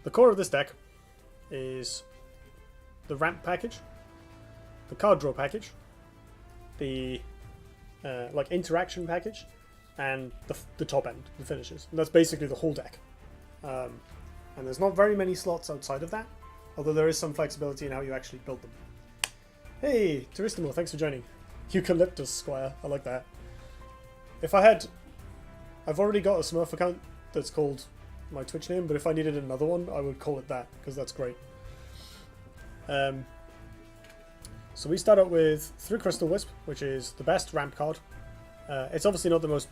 the core of this deck is the ramp package, the card draw package, the like interaction package, and the top end, the finishes. And that's basically the whole deck. And there's not very many slots outside of that, although there is some flexibility in how you actually build them. Hey, Turistimo, thanks for joining. Eucalyptus Squire, I like that. If I had... I've already got a Smurf account that's called my Twitch name, but if I needed another one, I would call it that, because that's great. So we start out with 3 Crystal Wisp, which is the best ramp card. It's obviously not the most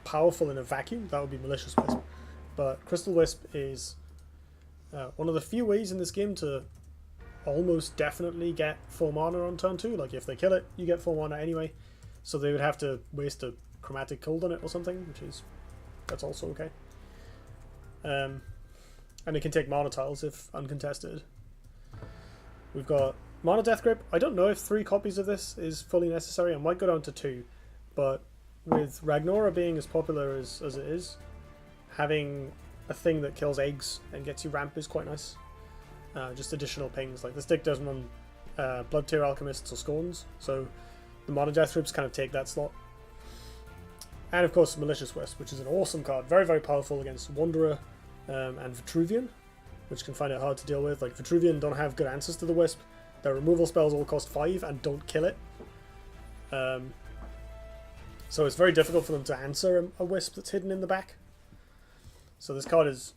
powerful in a vacuum, that would be Malicious Wisp. But Crystal Wisp is one of the few ways in this game to almost definitely get 4 mana on turn 2. Like if they kill it, you get 4 mana anyway. So they would have to waste a Chromatic Cold on it or something, that's also okay. And it can take mana tiles if uncontested. We've got Mana Death Grip. I don't know if 3 copies of this is fully necessary. I might go down to 2, but with Ragnora being as popular as it is, having a thing that kills eggs and gets you ramp is quite nice. Just additional pings. Like this deck doesn't run Blood Tear Alchemists or Scorns, so the Mana Death Grips kind of take that slot. And of course Malicious Wisp, which is an awesome card, very very powerful against Wanderer and Vitruvian, which can find it hard to deal with. Like Vitruvian don't have good answers to the Wisp. Their removal spells all cost 5 and don't kill it. So it's very difficult for them to answer a Wisp that's hidden in the back. So this card is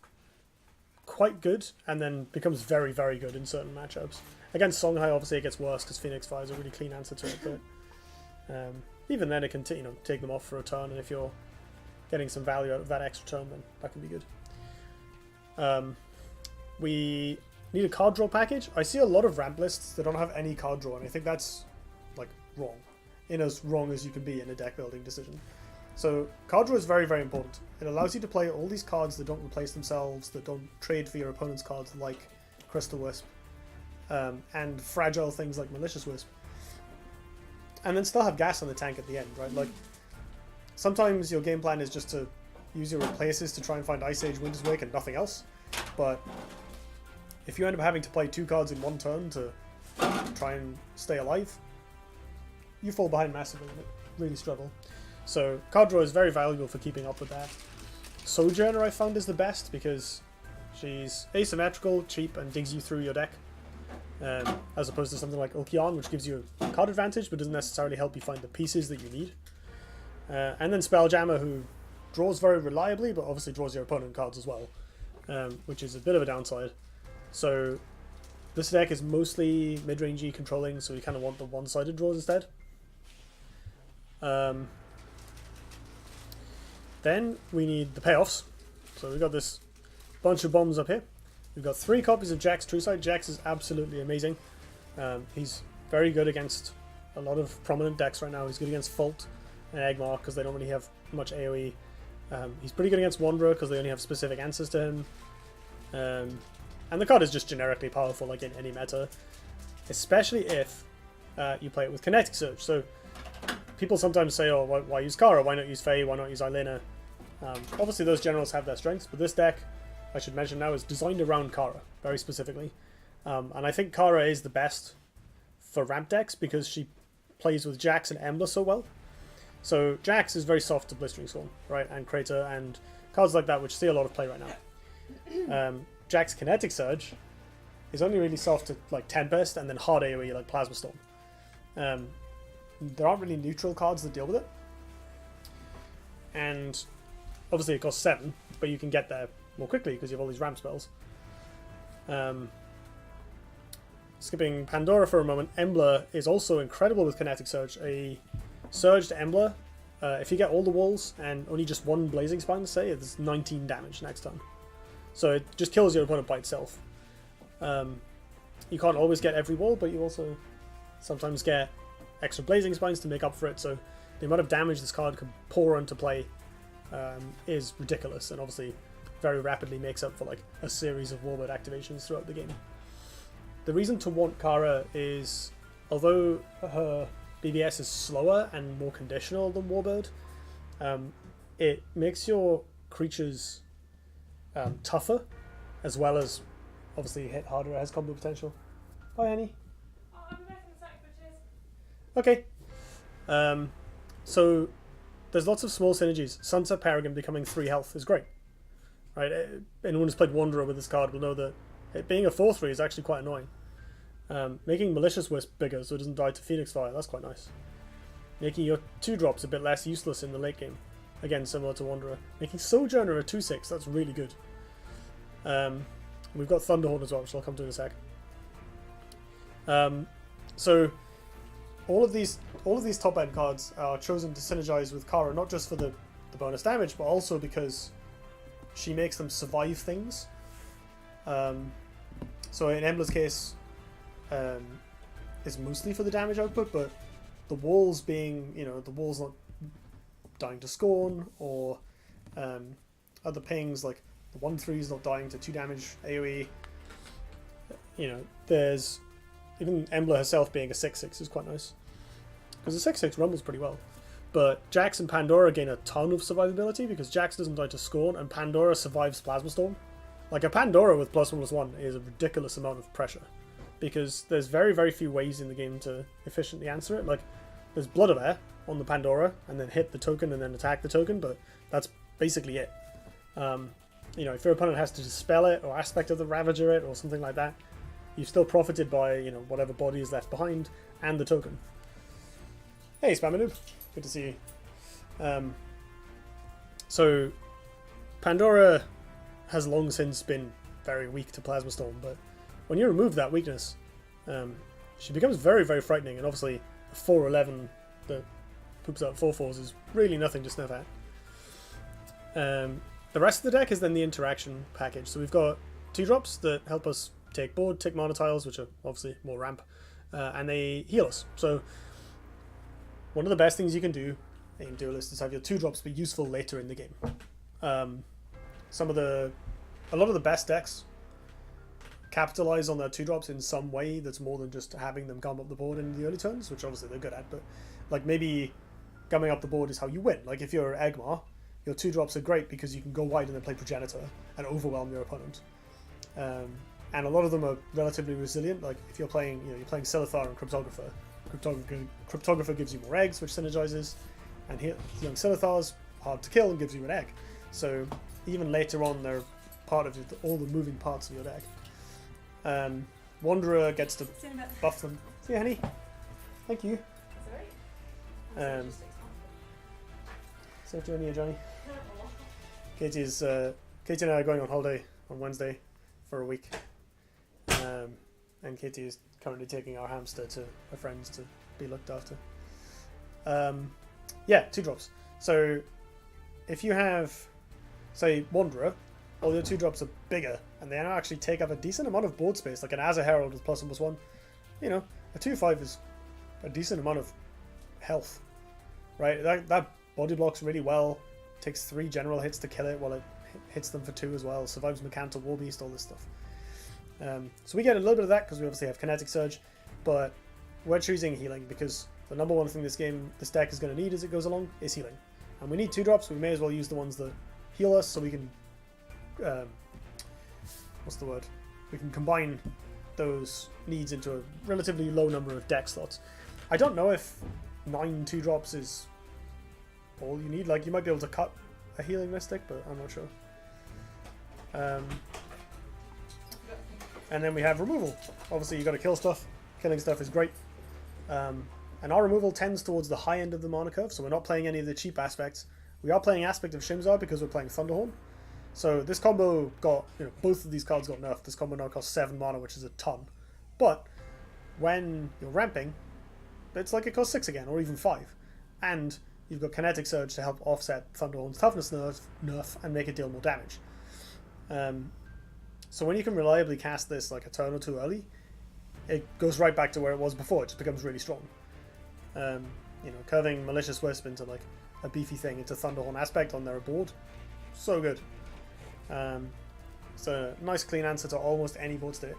quite good, and then becomes very, very good in certain matchups. Against Songhai, obviously it gets worse because Phoenix Fire is a really clean answer to it, but even then it can take them off for a turn, and if you're getting some value out of that extra turn, then that can be good. We need a card draw package. I see a lot of ramp lists that don't have any card draw, and I think that's like wrong. In as wrong as you can be in a deck building decision. So card draw is very, very important. It allows you to play all these cards that don't replace themselves, that don't trade for your opponent's cards like Crystal Wisp, and fragile things like Malicious Wisp. And then still have gas on the tank at the end, right? Like, sometimes your game plan is just to use your replaces to try and find Ice Age, Winter's Wake, and nothing else. But if you end up having to play 2 cards in one turn to try and stay alive, you fall behind massively and really struggle. So card draw is very valuable for keeping up with that. Sojourner I found is the best because she's asymmetrical, cheap, and digs you through your deck. As opposed to something like Ulquion, which gives you a card advantage but doesn't necessarily help you find the pieces that you need. And then Spelljammer, who draws very reliably but obviously draws your opponent cards as well, which is a bit of a downside. So this deck is mostly mid-rangey controlling, so you kind of want the one-sided draws instead. Then we need the payoffs. So we've got this bunch of bombs up here. We've got 3 copies of Jax Truesight. Jax is absolutely amazing. He's very good against a lot of prominent decks right now. He's good against Fault and Eggmark because they don't really have much AoE. He's pretty good against Wanderer because they only have specific answers to him. And the card is just generically powerful, like in any meta, especially if you play it with Kinetic Surge. So people sometimes say, oh, why use Kara? Why not use Faye? Why not use Ailena? Obviously those generals have their strengths, but this deck, I should mention now, is designed around Kara, very specifically. And I think Kara is the best for ramp decks because she plays with Jax and Embla so well. So Jax is very soft to Blistering Storm, right? And Crater and cards like that, which see a lot of play right now. Jax Kinetic Surge is only really soft to like Tempest and then hard AoE like Plasma Storm. There aren't really neutral cards that deal with it. And obviously it costs 7, but you can get there more quickly because you have all these ramp spells. Skipping Pandora for a moment, Embla is also incredible with Kinetic Surge. A Surged Embla, if you get all the walls and only just 1 Blazing Spine, say, it's 19 damage next turn. So it just kills your opponent by itself. You can't always get every wall, but you also sometimes get extra Blazing Spines to make up for it, so the amount of damage this card can pour into play is ridiculous, and obviously very rapidly makes up for like a series of Warbird activations throughout the game. The reason to want Kara is, although her BVS is slower and more conditional than Warbird, it makes your creatures tougher, as well as obviously hit harder, it has combo potential. Bye, honey. Oh, I'll be back in a sec, bitches. Okay. So there's lots of small synergies. Sunset Paragon becoming 3 health is great. Right? Anyone who's played Wanderer with this card will know that it being a 4/3 is actually quite annoying. Making Malicious Wisp bigger so it doesn't die to Phoenix Fire, that's quite nice. Making your 2-drops a bit less useless in the late game. Again, similar to Wanderer. Making Sojourner a 2/6, that's really good. We've got Thunderhorn as well, which I'll come to in a sec. So all of these top end cards are chosen to synergize with Kara, not just for the bonus damage, but also because she makes them survive things. So in Embla's case, it's mostly for the damage output, but the walls being, the walls not dying to Scorn, or other pings like the 1/3s not dying to 2 damage AoE. There's even Embla herself being a 6/6 is quite nice, because the 6/6 rumbles pretty well. But Jax and Pandora gain a ton of survivability because Jax doesn't die to Scorn and Pandora survives Plasma Storm. Like a Pandora with +1/+1 is a ridiculous amount of pressure, because there's very, very few ways in the game to efficiently answer it. Like, there's Blood of Air on the Pandora, and then hit the token and then attack the token, but that's basically it. If your opponent has to dispel it, or Aspect of the Ravager it, or something like that, you've still profited by, whatever body is left behind, and the token. Hey, Spamanoob. Good to see you. So, Pandora has long since been very weak to Plasma Storm, but when you remove that weakness, she becomes very, very frightening, and obviously a 4/11 that poops out 4/4s is really nothing to sniff at. The rest of the deck is then the interaction package. So we've got 2-drops that help us take board, tick mana tiles, which are obviously more ramp, and they heal us. So one of the best things you can do in Duelist is have your 2-drops be useful later in the game. A lot of the best decks capitalize on their 2-drops in some way that's more than just having them gum up the board in the early turns, which obviously they're good at, but like maybe gumming up the board is how you win. Like if you're Egmar, your 2-drops are great because you can go wide and then play Progenitor and overwhelm your opponent. And a lot of them are relatively resilient. Like if you're playing, you're playing Silithar and Cryptographer. Cryptographer gives you more eggs, which synergizes, and young Silithar's hard to kill and gives you an egg. So even later on, they're part of all the moving parts of your deck. Wanderer gets to buff them. See you, honey. Thank you. Sorry? Safe journey, Johnny. Katie and I are going on holiday on Wednesday for a week. And Katie is currently taking our hamster to her friends to be looked after. 2-drops. So if you have, say, Wanderer, all your 2-drops are bigger, and they now actually take up a decent amount of board space, like an Azure Herald with +1/+1. A 2/5 is a decent amount of health, right? That body blocks really well, takes 3 general hits to kill it while it hits them for 2 as well, survives Mercantile Warbeast, all this stuff. So we get a little bit of that because we obviously have Kinetic Surge, but we're choosing healing because the number one thing this deck is going to need as it goes along is healing. And we need 2-drops, we may as well use the ones that heal us so we can we can combine those needs into a relatively low number of deck slots. I don't know if 9 2-drops is all you need. Like, you might be able to cut a healing Mystic, but I'm not sure. And then we have removal. Obviously, you got to kill stuff. Killing stuff is great. And our removal tends towards the high end of the mana curve, so we're not playing any of the cheap aspects. We are playing Aspect of Shimzar because we're playing Thunderhorn. So this combo got, both of these cards got nerfed. This combo now costs 7 mana, which is a ton. But when you're ramping, it's like it costs 6 again, or even 5. And you've got Kinetic Surge to help offset Thunderhorn's toughness nerf and make it deal more damage. So when you can reliably cast this like a turn or 2 early, it goes right back to where it was before. It just becomes really strong. Curving Malicious Wisp into like a beefy thing into Thunderhorn Aspect on their board, so good. It's a nice clean answer to almost any board state.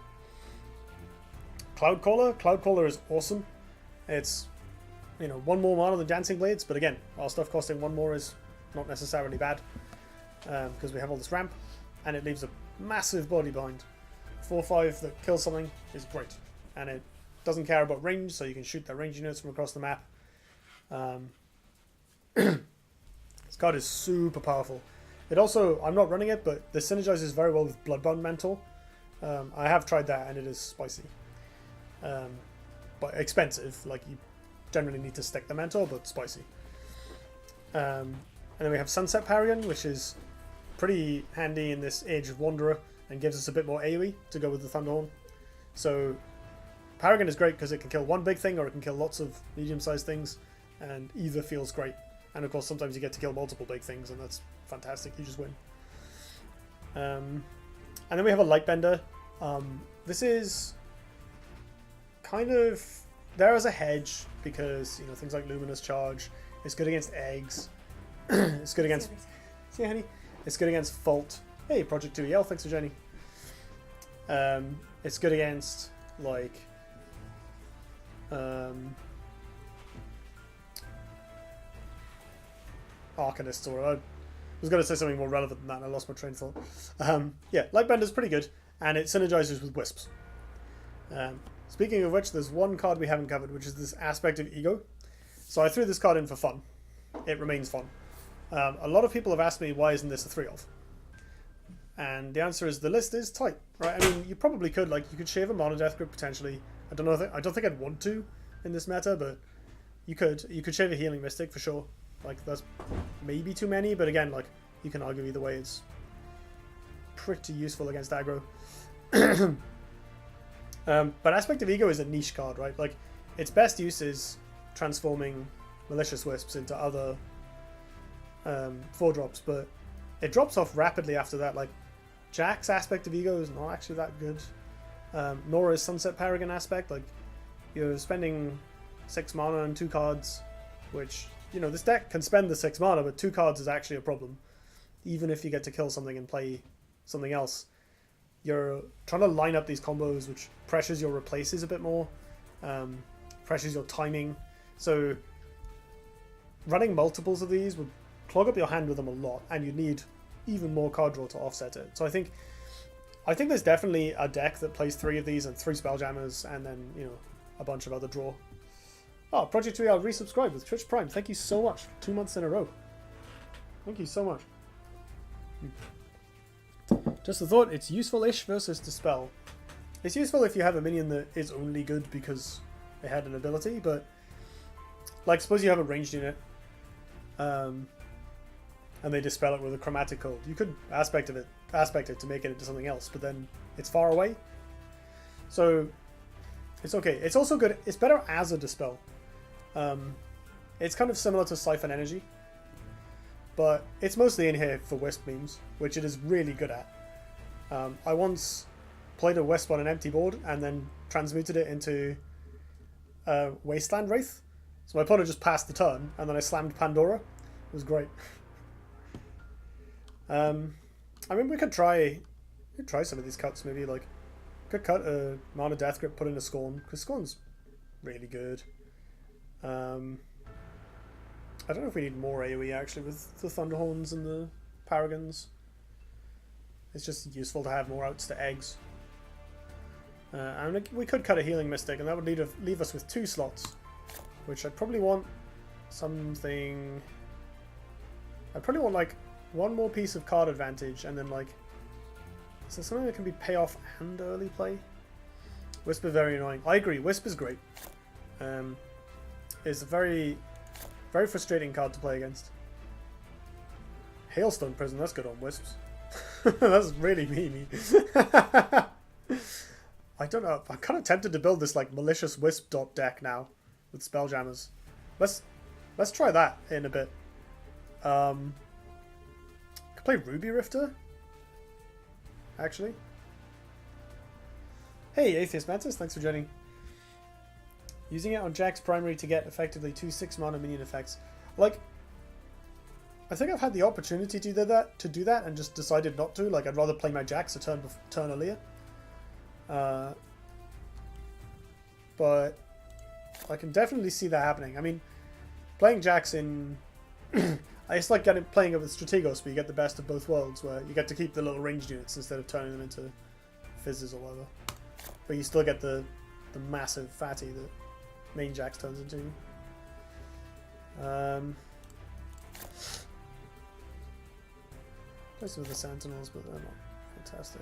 Cloudcaller is awesome. It's 1 more mana than Dancing Blades, but again, our stuff costing 1 more is not necessarily bad because we have all this ramp, and it leaves a massive body behind. 4/5 that kills something is great, and it doesn't care about range, so you can shoot their range units from across the map. This card is super powerful. It also, I'm not running it, but this synergizes very well with Bloodbound Mantle. I have tried that, and it is spicy. But expensive. Like, you generally need to stick the Mantle, but spicy. And then we have Sunset Paragon, which is pretty handy in this Age of Wanderer, and gives us a bit more AoE to go with the Thunderhorn. So, Paragon is great because it can kill one big thing, or it can kill lots of medium-sized things, and either feels great. And of course, sometimes you get to kill multiple big things, and that's fantastic. You just win. And then we have a Lightbender. This is kind of there as a hedge because, you know, things like Luminous Charge. It's good against eggs. It's good against. See, honey. It's good against Fault. Hey, Project 2EL. Thanks for joining. It's good against like. Arcanists, or I was going to say something more relevant than that and I lost my train of thought. Yeah, Lightbender's pretty good, and it synergizes with Wisps. Speaking of which, there's one card we haven't covered, which is this Aspect of Ego. So I threw this card in for fun. It remains fun. A lot of people have asked me, why isn't this a 3-of? And the answer is the list is tight, right? I mean, you probably could, like, you could shave a Mono Death Grip potentially. I don't think I'd want to in this meta, but you could. You could shave a Healing Mystic for sure. Like, that's maybe too many, but again, like, you can argue either way. It's pretty useful against aggro. But Aspect of Ego is a niche card, right? Like, its best use is transforming Malicious Wisps into other 4-drops, but it drops off rapidly after that. Like, Jack's Aspect of Ego is not actually that good. Nor is Sunset Paragon Aspect. Like, you're spending 6 mana and 2 cards, which, you know, this deck can spend the 6 mana, but 2 cards is actually a problem. Even if you get to kill something and play something else, you're trying to line up these combos, which pressures your replaces a bit more, pressures your timing. So running multiples of these would clog up your hand with them a lot, and you'd need even more card draw to offset it. So I think there's definitely a deck that plays 3 of these and 3 Spelljammers, and then, you know, a bunch of other draw. Oh, Project 2EL resubscribed with Twitch Prime. Thank you so much. 2 months in a row. Thank you so much. Just a thought, it's useful-ish versus Dispel. It's useful if you have a minion that is only good because it had an ability, but like, suppose you have a ranged unit, and they Dispel it with a Chromatic Cold. You could aspect it to make it into something else, but then it's far away. So it's okay. It's also good. It's better as a Dispel. It's kind of similar to Siphon Energy, but it's mostly in here for Wisp memes, which it is really good at. I once played a Wisp on an empty board and then transmuted it into Wasteland Wraith. So my opponent just passed the turn, and then I slammed Pandora. It was great. I mean, we could try some of these cuts. Maybe like could cut a Mana Death Grip, put in a Scorn, because Scorn's really good. I don't know if we need more AoE actually with the Thunderhorns and the Paragons. It's just useful to have more outs to eggs. And we could cut a Healing Mystic, and that would leave us with 2 slots, which I'd probably want something. I'd probably want like 1 more piece of card advantage, and then like, is there something that can be payoff and early play? Wisp is very annoying. I agree. Wisp is great. It's a very, very frustrating card to play against. Hailstone Prison. That's good on Wisps. That's really mean. I don't know. I'm kind of tempted to build this like malicious Wisp dot deck now with Spelljammers. Let's try that in a bit. Could play Ruby Rifter. Actually. Hey, Atheist Mantis, thanks for joining. Using it on Jack's primary to get effectively 2 6-mana minion effects. Like, I think I've had the opportunity to do that and just decided not to. Like, I'd rather play my Jacks a turn earlier. But I can definitely see that happening. I mean, playing Jacks in... it's like playing it with Strategos, but you get the best of both worlds, where you get to keep the little ranged units instead of turning them into fizzes all over. But you still get the massive fatty that Main Jax turns into. Most of the Sentinels, but they're not fantastic.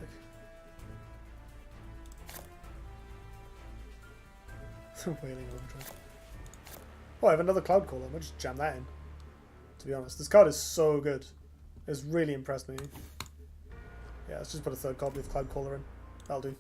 Wailing Overdrive. Oh, I have another Cloud Caller. I might just jam that in. To be honest, this card is so good. It's really impressed me. Yeah, let's just put a third copy of Cloud Caller in. That'll do.